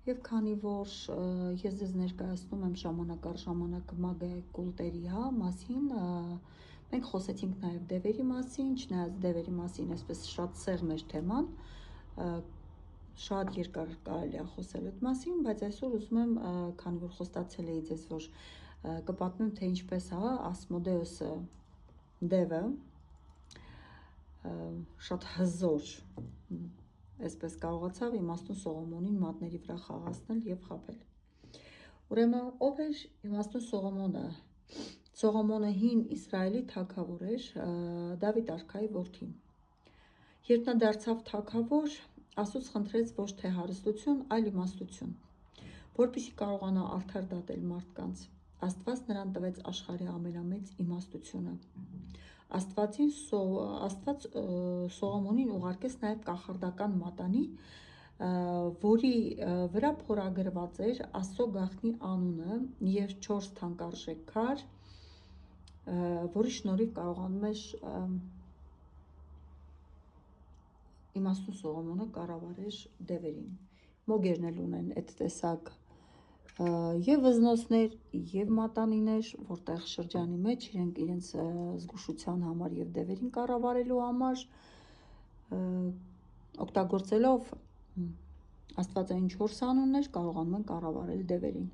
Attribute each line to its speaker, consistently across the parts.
Speaker 1: Եվ քանի որ ես ձեզ ներկայացնում եմ ժամանակ առ ժամանակ մագիայի կուլտերի մասին, մենք խոսեցինք նաև դևերի մասին, չնայած դևերի մասին այսպես շատ սեղմ էր թեման, շատ երկար կարելի է խոսել այդ մասին, բայց այսօր ուզում եմ, քանի որ խոստացել էի ձեզ, որ կպատմեմ, թե ինչպես Ասմոդեուսը դևը շատ հզոր այսպես կարողացավ իմաստուն Սողոմոնին մատների վրա խաղացնել եւ խաբել։ Ուրեմն ով էր իմաստուն Սողոմոնը։ Սողոմոնը հին Իսրայելի թագավոր էր, Դավիթ արքայի որդին։ Երբ նա դարձավ թագավոր, Աստծուց խնդրեց ոչ թե հարստություն, այլ իմաստություն, որպեսզի կարողանա արդար դատել մարդկանց։ Աստված նրան տվեց աշխարհի ամենամեծ իմաստությունը։ Աստված Սողոմոնին ուղարկեց նաև կախարդական մատանի, որի վրա փորագրված էր Աստծո գաղտնի անունը եւ 4 թանկարժեք քար, որի շնորհիվ կարողանում էր իմաստուն Սողոմոնը կառավարեր դևերին։ Մոգերն էլ ունեն այդ տեսակ եւ վզնոցներ եւ մատանիներ, որտեղ շրջանի մեջ իրենց զգուշության համար եւ դևերին կառավարելու համար օգտագործելով աստվածային 4 անուններ կարողանում են կառավարել դևերին։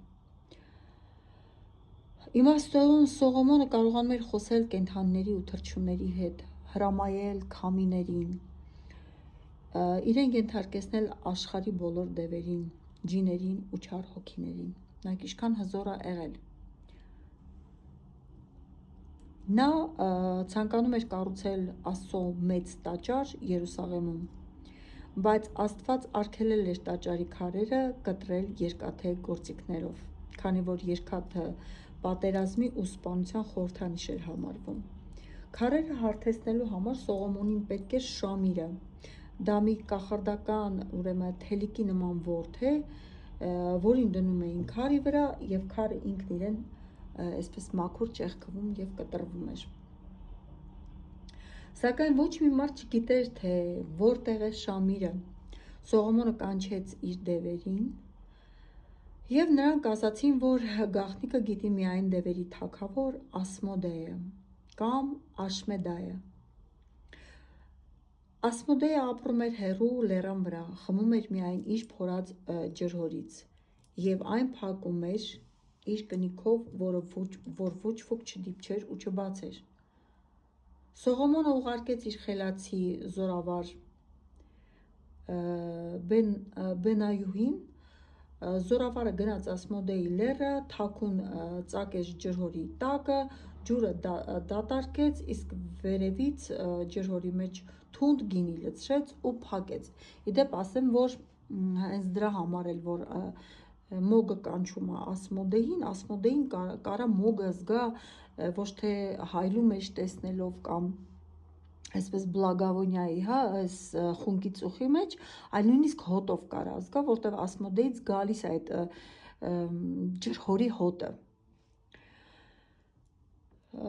Speaker 1: Իմաստուն Սողոմոնը կարողանում էր խոսել կենդանիների ու թռչունների հետ, հրամայել քամիներին, իրեն ենթարկեցնել աշխարհի բոլոր դևերին, ջիներին ու չար հոգիներին։ Նայեք ինչքան հզոր է եղել։ Նա ցանկանում էր կառուցել Աստծո մեծ տաճար Երուսաղեմում, բայց Աստված արգելել էր տաճարի քարերը կտրել երկաթե գործիքներով, քանի որ երկաթը պատերազմի ու սպանության խորհրդանիշ էր համարվում։ Քարերը հարթեցնելու համար Սողոմոնին պետք էր շամիրը։ Դա մի կախարդական, ուրեմն թելիկի նման ворթ է, որին դնում էին քարի վրա եւ քարը ինքն իրեն այսպես մաքուր ճեղքվում եւ կտրվում էր։ Սակայն ոչ մի մարդ չգիտեր, թե որտեղ է շամիրը։ Սողոմոնը կանչեց իր դևերին եւ նրանք ասացին, որ գաղտնիքը գիտի միայն դևերի թագավոր Ասմոդեը կամ Աշմեդայը։ Ասմոդեը ապրում էր հեռու լեռան վրա, խմում էր միայն իր փորած ջրհորից եւ այն փակում էր իր կնիքով, որ ոչ ոք չդիպչեր ու չբացեր։ Սողոմոնը ուղարկեց իր խելացի զորավար Բենայուհին, զորավարը գնաց Ասմոդեի լեռը, թաքուն ծակեց ջրհորի տակը, ջուրը դատարկեց, իսկ վերևից ջրհորի մեջ թունդ գինի լցրեց ու փակեց։ Իդեպ ասեմ, որ հենց դրա համար էլ որ մոգը կանչում է Ասմոդեին կարա մոգը զգա ոչ թե հայլու մեջ տեսնելով կամ այսպես բլագավոնիայի, այս խունկի ծուխի մեջ, այլ նույնիսկ հոտով կարա զգա, որտեղ Ասմոդեից գալիս է այդ ջրհորի հոտը։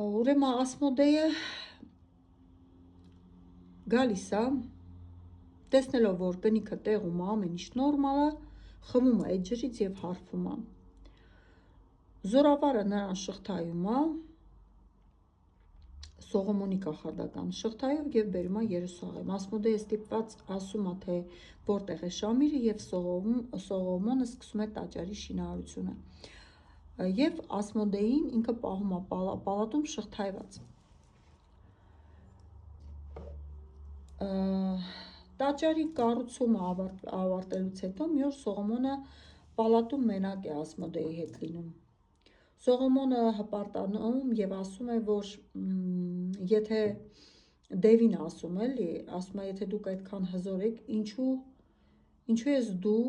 Speaker 1: Ուրեմն Ասմոդեը գալիս է, տեսնելով, որ կնիքը տեղում է, ամեն ինչ նորմալ է, խմում է այդ ջրից եւ հարբում է։ Զորավարը նրան շղթայում է Սողոմոնի կախարդական շղթայով եւ բերում է Երուսաղեմ։ Ասմոդեը ստիպված ասում է, թե որտեղ է շամիրը եւ Սողոմոնը սկսում է տաճարի շինարարությունը։ Եվ Ասմոդեին ինքը պահում է պալատում շղթայված։ Տաճարի կառուցումը ավարտելուց հետո մի օր Սողոմոնը պալատում մենակ է Ասմոդեի հետ լինում։ Սողոմոնը հպարտանում եւ ասում է, որ եթե դևին ասում էլի, ասում է, եթե դուք այդքան հզոր եք, ինչու ես դու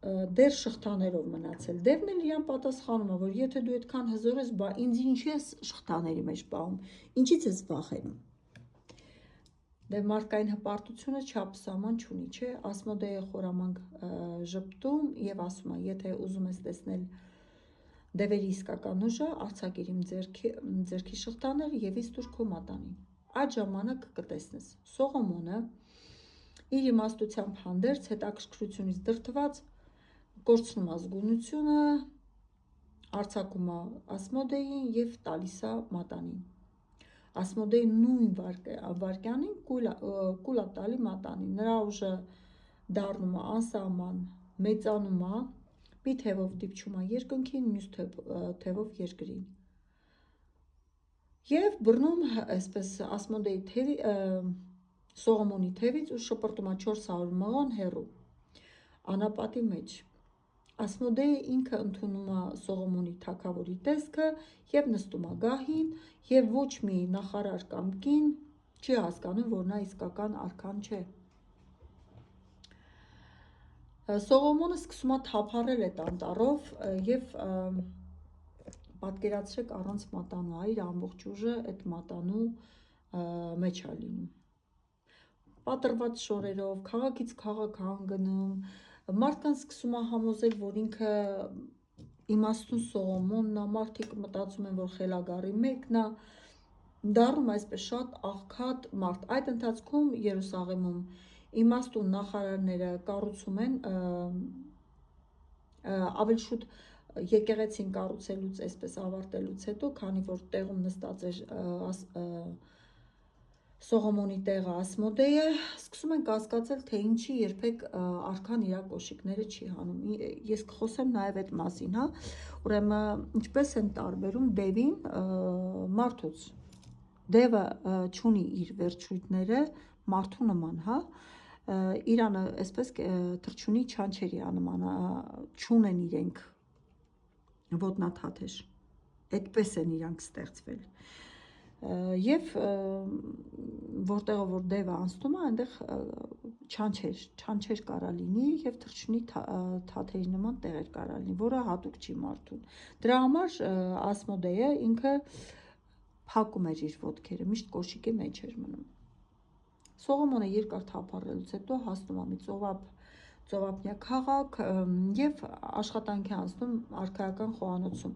Speaker 1: դեր շղթաներով մնացել։ Դևն էլ իրան պատասխանում է, որ եթե դու այդքան հզոր ես, բա ինձ ինչի ես շղթաների մեջ պահում, ինչից ես վախենում։ Դե մարդկային հպարտությունը չափ սահման չունի, չէ՞։ Ասմոդեը խորամանկ ժպտում եւ ասում է, եթե ուզում ես տեսնել դևերի իսկական ուժը, արձակիր իմ ձեռքի շղթաները եւ ինձ տուր քո մատանին։ Այդ ժամանակ կտեսնես։ Սողոմոնը իր իմաստությամբ հանդերձ հետաքրքրությունից դրդված կորցնում է զգունությունը, արձակում է Ասմոդեին և տալիս է մատանին։ Ասմոդեին նույն վայրկյանին կուլ է տալի մատանին, նրա ուժը դառնում է անսահման, մեծանում է, մի թևով դիպչում է երկնքին, մյուս թևով երկրին։ Եվ բռնում այսպես Ասմոդեի Սողոմոնի թևից ու շպրտում է 400 մղոն հեռու անապատի մեջ։ Ասմոդեը ինքը ընդունում է Սողոմոնի թագավորի տեսքը և նստում է գահին, և ոչ մի նախարար կամ կին չի հասկանում, որ նա իսկական արքան չէ։ Սողոմոնը սկսում է թափառել այդ անտառով և պատկերացրեք առանց մատանու, իր ամբողջ ուժը այդ մատանու մեջ է լինում։ Պատրված շորերով, քաղաքից քաղաք հանգնում, մարդկանց սկսում է համոզել, որ ինքը իմաստուն Սողոմոնն է, մարդիկ մտածում են, որ խելագարի մեկն է, դառնում այսպես շատ աղքատ մարդ։ Այդ ընթացքում Երուսաղեմում իմաստուն նախարարները կառուցում են ավելի շուտ եկեղեցին կառուցելուց այսպես ավարտելուց հետո, քանի որ տեղում նստած էր Սողոմոնի տեղը Ասմոդեը, սկսում են կասկածել, թե ինչի երբեք արքան իր կոշիկները չի հանում։ Ես կխոսեմ նաև այդ մասին, հա, ուրեմն ինչպես են տարբերում դևին մարդուց։ Դևը չունի իր վերջույթները մարդու նման, հա, իրանը այսպես թռչունի չանչերի անման, չունեն իրենք ոտնաթաթեր, այդպես են իրանք ստեղծվել, և որտեղով որ դևը անցնում է, այնտեղ չանչեր կարա լինի և թռչունի թաթերի նման տեղեր կարա լինի, որը հատուկ չի մարդուն։ Դրա համար Ասմոդեը ինքը փակում էր իր ոտքերը, միշտ կոշիկի մեջ էր մնում։ Սողոմոնը երկար թափառելուց հետո հասնում է մի ծովափնյա քաղաք և աշխատանքի անցնում արքայական խոհանոցում։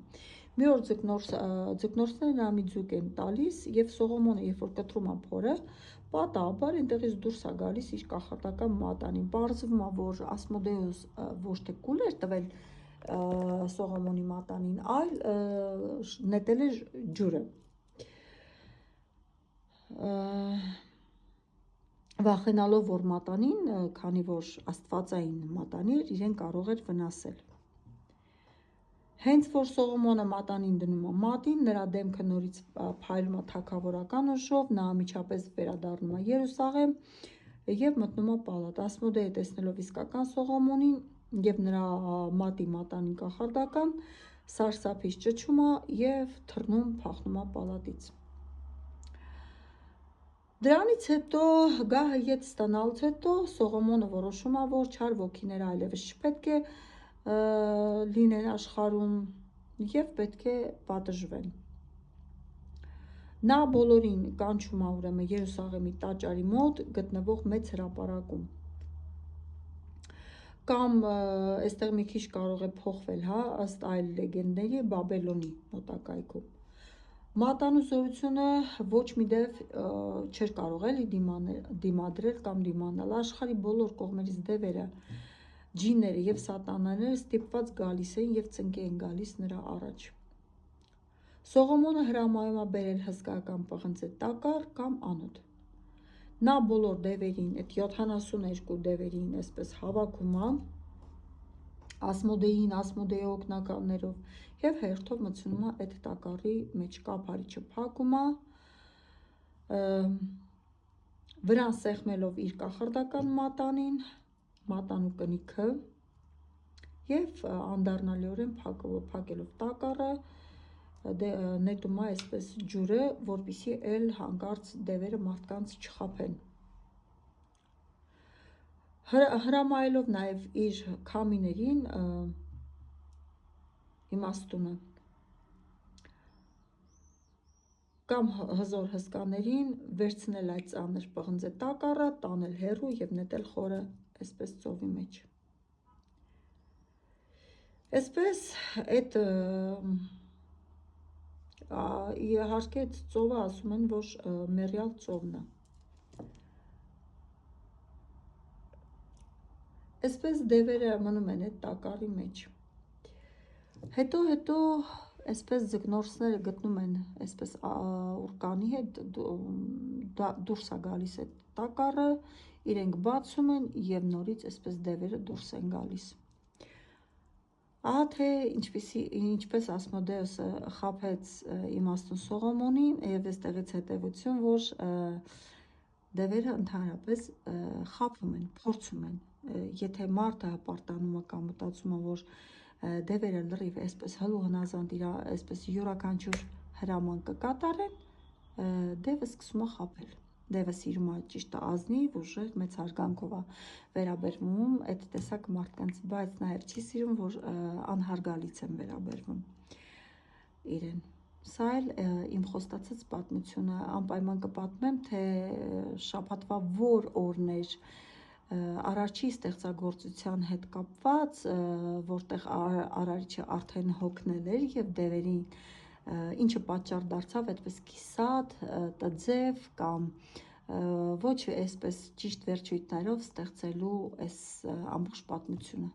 Speaker 1: Մի օր ձկնորսները նրա մի ձուկ են տալիս, և Սողոմոնը, երբ որ կտրում է փորը, պատահաբար այնտեղից դուրս է գալիս իր կախարդական մատանին։ Պարզվում է, որ Ասմոդեոս ոչ թե կուլ էր տվել Սողոմոնի մատանին, այլ նետել էր ջուրը։ Վախենալով, որ մատանին, քանի որ աստվածային մատանի էր, իրեն կարող էր վնասել։ Հենց որ Սողոմոնը մատանին դնում է մատին, նրա դեմքը նորից փայլում է թագավորական ուժով, նա անմիջապես վերադառնում է Երուսաղեմ և մտնում է պալատ։ Ասմոդեը տեսնելով իսկական Սողոմոնին և նրա մատի մատանին կախարդական, սարսափից ճչում է և թռնում փախնում է պալատից։ Դրանից հետո գահը ետ ստանալուց հետո Սողոմոնը որոշում է, որ չար ոգիները այլևս չպետք է լինեն աշխարհում և պետք է պատժվեն։ Նա բոլորին կանչում է ուրեմն Երուսաղեմի տաճարի մոտ գտնվող մեծ հրապարակում, կամ այստեղ մի քիչ կարող է փոխվել, հա, ըստ այլ լեգենդների, Բաբելոնի մոտակայքում։ Մատանու զորությունը ոչ մի դև չէր կարող էլի դիմադրել կամ դիմանալ։ Աշխարհի բոլոր կողմերից դևերը, ջինները և սատանաները ստիպված գալիս էին և ծնկի են գալիս նրա առաջ։ Սողոմոնը հրամայում է բերել հսկայական պղնձե տակառ կամ անոթ։ Նա բոլոր դևերին, այդ 72 դևերին այսպես հավաքում է Ասմոդեին, Ասմոդեի օգնականներով և հերթով մտցնում է այդ տակառի մեջ, կափարիչը փակում է, վրան սեղմելով իր կախարդական մատանին, մատանու կնիքը, և անդառնալիորեն փակելով տակառը, նետում է այսպես ջուրը, որպեսզի էլ հանկարծ դևերը մարդկանց չխաբեն։ Հրամայելով նաև իր քամիներին, իմաստունը կամ հզոր հսկաներին վերցնել այդ ծանր պղնձե տակառը, տանել հեռու և նետել խորը այսպես ծովի մեջ։ Այսպես այդ իհարկե այդ ծովը ասում են, որ մեռյալ ծովն է։ Այսպես դևերը մնում են այդ տակառի մեջ։ Հետո այսպես ձկնորսները գտնում են այսպես ուրկանի հետ դուրս է գալիս այդ տակառը, իրենք բացում են եւ նորից այսպես դևերը դուրս են գալիս։ Ահա թե ինչպես Ասմոդեուսը խաբեց իմաստուն Սողոմոնին եւ այստեղից հետեւություն, որ դևերը ընդհանրապես խաբվում են, փորձում են։ Եթե մարդը հպարտանում է կամ մտածում է, որ դևերը լրիվ այսպես հլու հնազանդ իր այսպես յուրաքանչյուր հրաման կկատարեն, դևը սկսում է խաբել։ Դևը սիրում է ճիշտը ազնիվ, ուժեղ, մեծ հարգանքով է վերաբերվում այդ տեսակ մարդկանց, բայց նաև չի սիրում, որ անհարգալից են վերաբերվում իրեն։ Սա էլ իմ խոստացած պատմությունը, անպայման կպատմեմ, թե շաբաթվա որ օրն էր Արարչի ստեղծագործության հետ կապված, որտեղ Արարիչը արդեն հոգնել էր եւ դևերին ինչը պատճառ դարձավ այդպես կիսատ, տձև կամ ոչ այսպես ճիշտ վերջույթներով ստեղծելու այս ամբողջ պատմությունը։